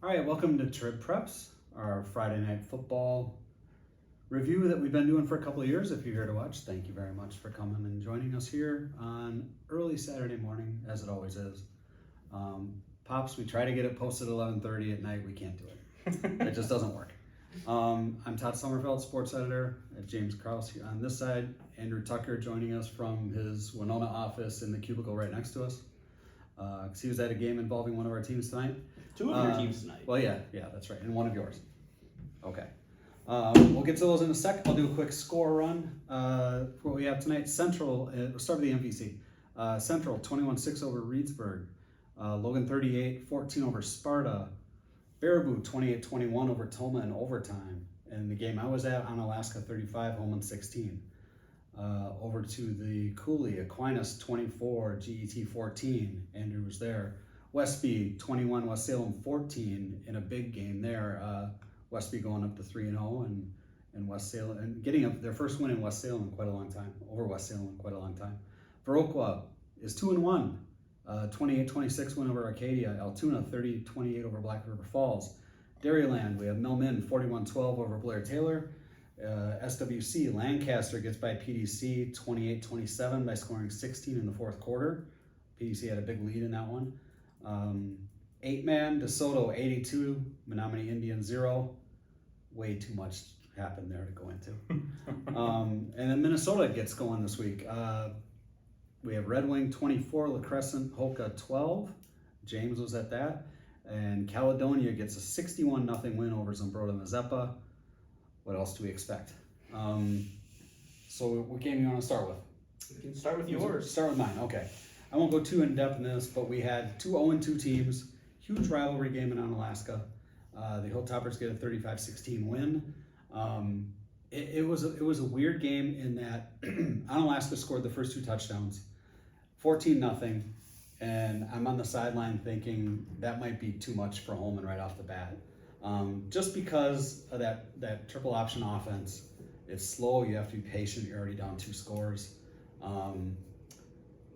All right, welcome to TribPreps, our Friday night football review that we've been doing for a couple of years. If you're here to watch, thank you very much for coming and joining us here on early Saturday morning, as it always is. Pops, we try to get it posted at 11:30 at night. We can't do it. It just doesn't work. I'm Todd Sommerfeldt, sports editor at James Krause here on this side. Andrew Tucker joining us from his Winona office in the cubicle right next to us. Because he was at a game involving one of our teams tonight. Two of your teams tonight. Well, yeah, that's right, and one of yours. Okay. We'll get to those in a sec. I'll do a quick score run for what we have tonight. Central, we'll start with the MVC. Central, 21-6 over Reedsburg. Logan, 38-14 over Sparta. Baraboo, 28-21 over Toma in overtime. And the game I was at, on Alaska, 35, Holman 16. Over to the Cooley, Aquinas 24, GET 14. Andrew was there. Westby 21, West Salem 14 in a big game there. Westby going up to 3-0 and West Salem and getting up their first win in West Salem in quite a long time, over West Salem in quite a long time. Viroqua is 2-1, 28-26 win over Arcadia. Altoona 30-28 over Black River Falls. Dairyland, we have Millman 41-12 over Blair Taylor. SWC, Lancaster gets by PDC 28-27 by scoring 16 in the fourth quarter. PDC had a big lead in that one. 8-man, DeSoto 82, Menominee Indian 0. Way too much happened there to go into. And then Minnesota gets going this week. We have Red Wing 24, La Crescent, Hoka 12. James was at that. And Caledonia gets a 61-0 win over Zumbrota Mazeppa. What else do we expect? So what game do you want to start with? We can start with yours. Start with mine, okay. I won't go too in-depth in this, but we had two 0-2 teams. Huge rivalry game in Onalaska. The Hilltoppers get a 35-16 win. It was a weird game in that Onalaska scored the first two touchdowns, 14-0, and I'm on the sideline thinking that might be too much for Holman right off the bat. Just because of that triple option offense, it's slow. You have to be patient. You're already down 2 scores.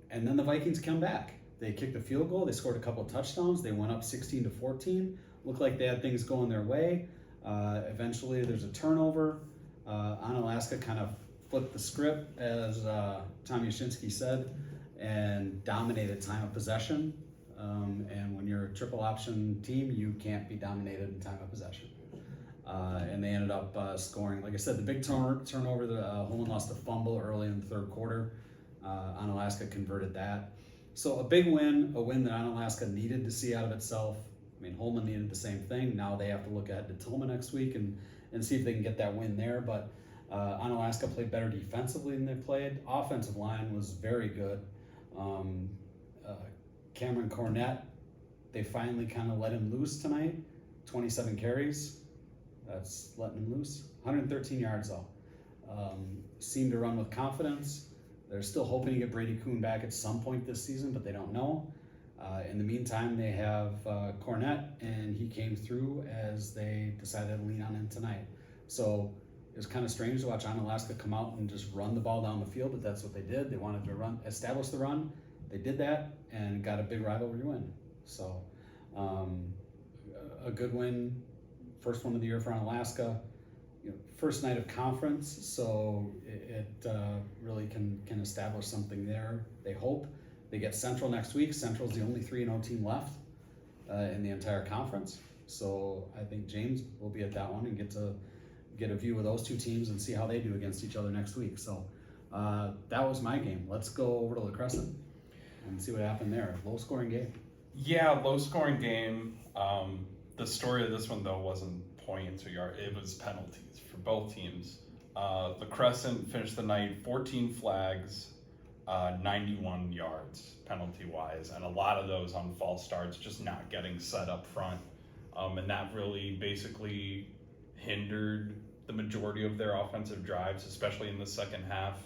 And then the Vikings come back. They kicked a field goal. They scored a couple of touchdowns. They went up 16-14. Looked like they had things going their way. Eventually, there's a turnover. Onalaska kind of flipped the script, as Tom Yashinsky said, and dominated time of possession. And when you're a triple option team, you can't be dominated in time of possession. And they ended up scoring, like I said, the big turnover. Holman lost a fumble early in the third quarter. Onalaska converted that. So a big win, a win that Onalaska needed to see out of itself. I mean, Holman needed the same thing. Now they have to look ahead to Tillman next week and see if they can get that win there. But Onalaska played better defensively than they played. Offensive line was very good. Cameron Cornett, they finally kind of let him loose tonight. 27 carries. That's letting him loose. 113 yards though. Seemed to run with confidence. They're still hoping to get Brady Kuhn back at some point this season, but they don't know. In the meantime, they have Cornett, and he came through as they decided to lean on him tonight. So it was kind of strange to watch Onalaska come out and just run the ball down the field, but that's what they did. They wanted to establish the run. They did that and got a big rivalry win. So a good win, first one of the year for Onalaska. First night of conference, so it really can establish something there. They hope. They get Central next week. Central's the only 3-0 team left in the entire conference. So I think James will be at that one and get a view of those two teams and see how they do against each other next week. So that was my game. Let's go over to La Crescent and see what happened there. Low scoring game. Yeah, low scoring game. The story of this one though wasn't points or yard, it was penalties for both teams. The Crescent finished the night 14 flags, 91 yards penalty wise, and a lot of those on false starts, just not getting set up front. And that really basically hindered the majority of their offensive drives, especially in the second half.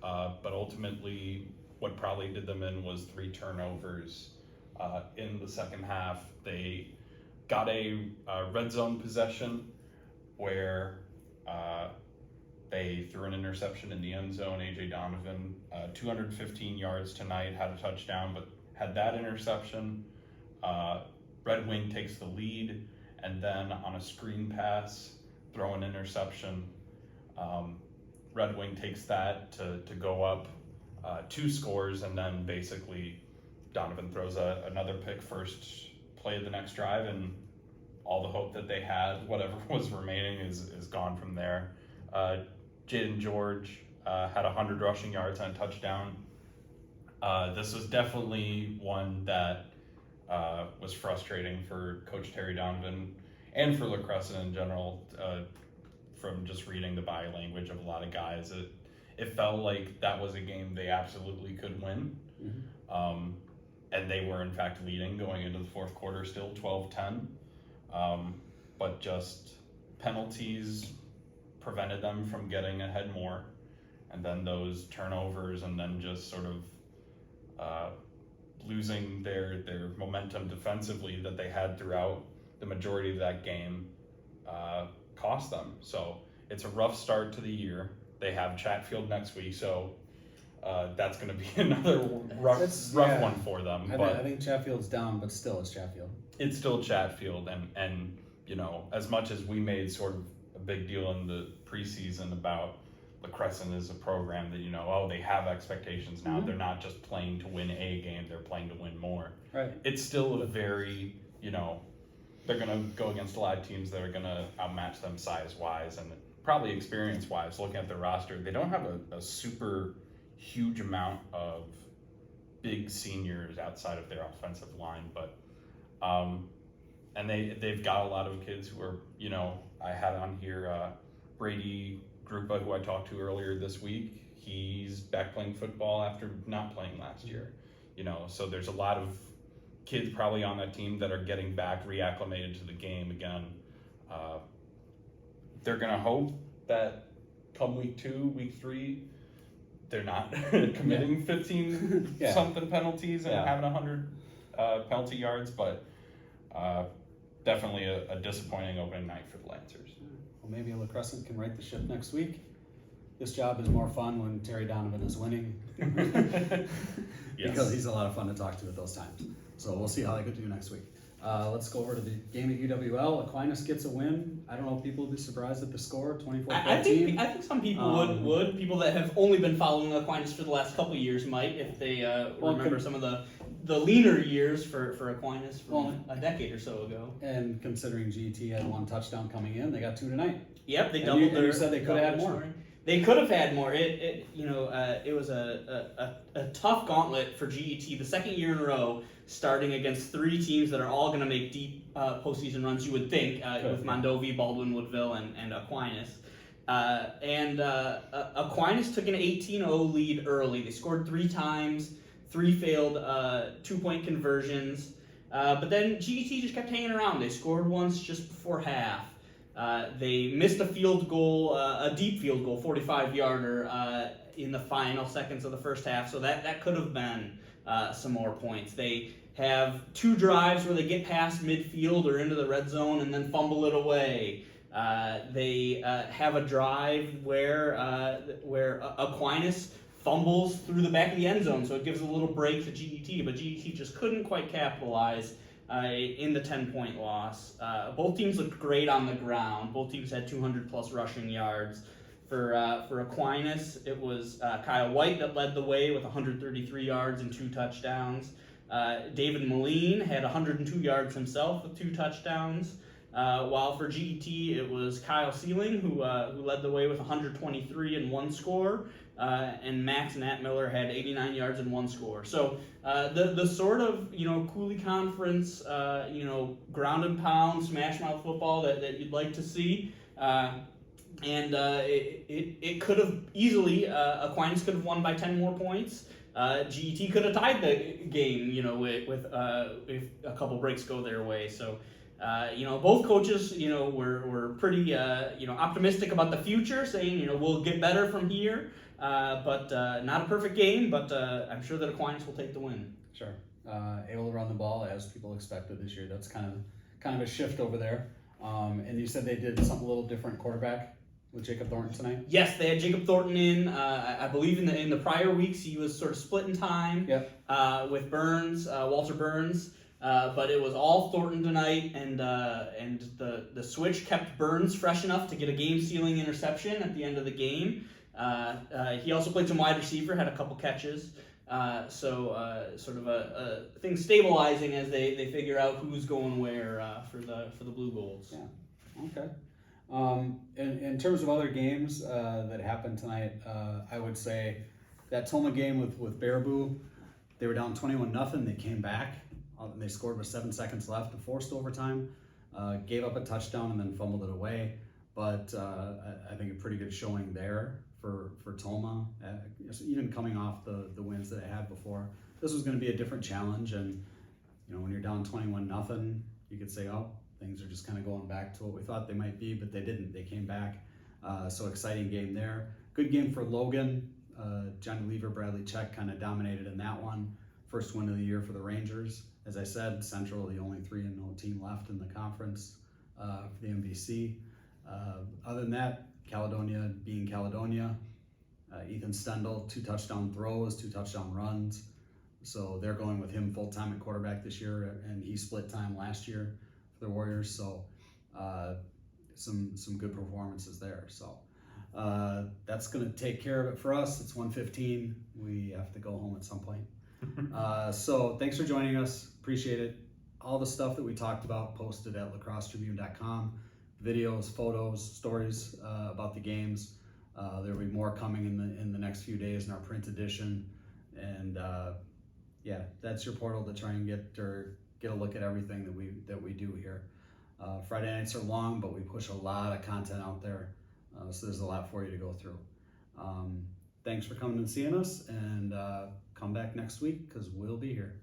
But ultimately, what probably did them in was 3 turnovers in the second half. They got a red zone possession where they threw an interception in the end zone. A.J. Donovan, 215 yards tonight, had a touchdown, but had that interception. Red Wing takes the lead, and then on a screen pass, throw an interception. Red Wing takes that to go up 2 scores, and then basically Donovan throws another pick first play of the next drive, and all the hope that they had, whatever was remaining, is gone from there. Jaden George had 100 rushing yards and a touchdown. This was definitely one that was frustrating for Coach Terry Donovan and for LaCresse in general. From just reading the body language of a lot of guys, it felt like that was a game they absolutely could win. Mm-hmm. And they were in fact leading going into the fourth quarter, still 12-10. But just penalties prevented them from getting ahead more. And then those turnovers, and then just sort of losing their momentum defensively that they had throughout the majority of that game cost them. So it's a rough start to the year. They have Chatfield next week, so that's going to be another rough one for them. I think Chatfield's down, but still it's Chatfield. It's still Chatfield, and you know, as much as we made sort of a big deal in the preseason about LaCresse as a program that, you know, oh, they have expectations now. Mm-hmm. They're not just playing to win a game, they're playing to win more. Right. It's still a very, you know, they're going to go against a lot of teams that are going to outmatch them size-wise and probably experience-wise. Looking at their roster, they don't have a super huge amount of big seniors outside of their offensive line, but and they've got a lot of kids who are, you know, I had on here Brady Grupa, who I talked to earlier this week. He's back playing football after not playing last year, you know, so there's a lot of kids probably on that team that are getting back reacclimated to the game again. They're going to hope that come week 2, week 3, they're not committing 15 something penalties and having 100 penalty yards, but definitely a disappointing opening night for the Lancers. Well, maybe LaCresse can right the ship next week. This job is more fun when Terry Donovan is winning. Yes. Because he's a lot of fun to talk to at those times. So we'll see how they could do next week. Let's go over to the game at UWL. Aquinas gets a win. I don't know if people will be surprised at the score, 24-14. I think some people would. People that have only been following Aquinas for the last couple of years might, if they remember some of the leaner years for Aquinas from a decade or so ago. And considering GT had 1 touchdown coming in, they got 2 tonight. Yep, they doubled their. You said they could have had more. Scoring. They could have had more. It was a tough gauntlet for GET, the second year in a row, starting against 3 teams that are all going to make deep postseason runs, you would think, with Mondovi, Baldwin, Woodville, and Aquinas. Aquinas took an 18-0 lead early. They scored 3 times, 3 failed 2-point conversions, but then GET just kept hanging around. They scored once just before half. They missed a field goal, a deep field goal, 45-yarder, in the final seconds of the first half, so that could have been some more points. They have 2 drives where they get past midfield or into the red zone and then fumble it away. They have a drive where Aquinas fumbles through the back of the end zone, so it gives a little break to GET, but GET just couldn't quite capitalize in the 10-point loss. Both teams looked great on the ground. Both teams had 200-plus rushing yards. For Aquinas, it was Kyle White that led the way with 133 yards and 2 touchdowns. David Moline had 102 yards himself with 2 touchdowns. While for GET, it was Kyle Sealing who led the way with 123 and 1 score. And Max Natmiller had 89 yards and 1 score. So the sort of, Cooley Conference, ground and pound, smash mouth football that you'd like to see. It could have easily, Aquinas could have won by 10 more points. GET could have tied the game, with if a couple breaks go their way. So, both coaches, were pretty, optimistic about the future, saying, we'll get better from here. But not a perfect game, but I'm sure that Aquinas will take the win. Sure. Able to run the ball as people expected this year. That's kind of a shift over there. And you said they did something a little different quarterback with Jacob Thornton tonight? Yes, they had Jacob Thornton in. I believe in the prior weeks he was sort of splitting time with Burns, Walter Burns. but it was all Thornton tonight, and the switch kept Burns fresh enough to get a game-sealing interception at the end of the game. He also played some wide receiver, had a couple catches. So sort of a thing stabilizing as they figure out who's going where for the Blue Golds. Yeah. Okay. In terms of other games that happened tonight, I would say that Toma game with Baraboo, they were down 21-0. They came back. And they scored with 7 seconds left and forced overtime. Gave up a touchdown and then fumbled it away. But I think a pretty good showing there for Toma, even coming off the wins that it had before. This was going to be a different challenge, and when you're down 21-0, you could say, oh, things are just kind of going back to what we thought they might be, but they didn't. They came back. So exciting game there. Good game for Logan. Johnny Lever, Bradley Check kind of dominated in that one. First win of the year for the Rangers. As I said, Central, the only 3-0 team left in the conference for the MVC. Other than that, Caledonia being Caledonia. Ethan Stendel, 2 touchdown throws, 2 touchdown runs. So they're going with him full-time at quarterback this year, and he split time last year for the Warriors. So some good performances there. So that's going to take care of it for us. It's 1:15. We have to go home at some point. So thanks for joining us. Appreciate it. All the stuff that we talked about posted at lacrossetribune.com. Videos, photos, stories about the games. There will be more coming in the next few days in our print edition. And yeah, that's your portal to try and get a look at everything that we do here. Friday nights are long, but we push a lot of content out there. So there's a lot for you to go through. Thanks for coming and seeing us, and come back next week because we'll be here.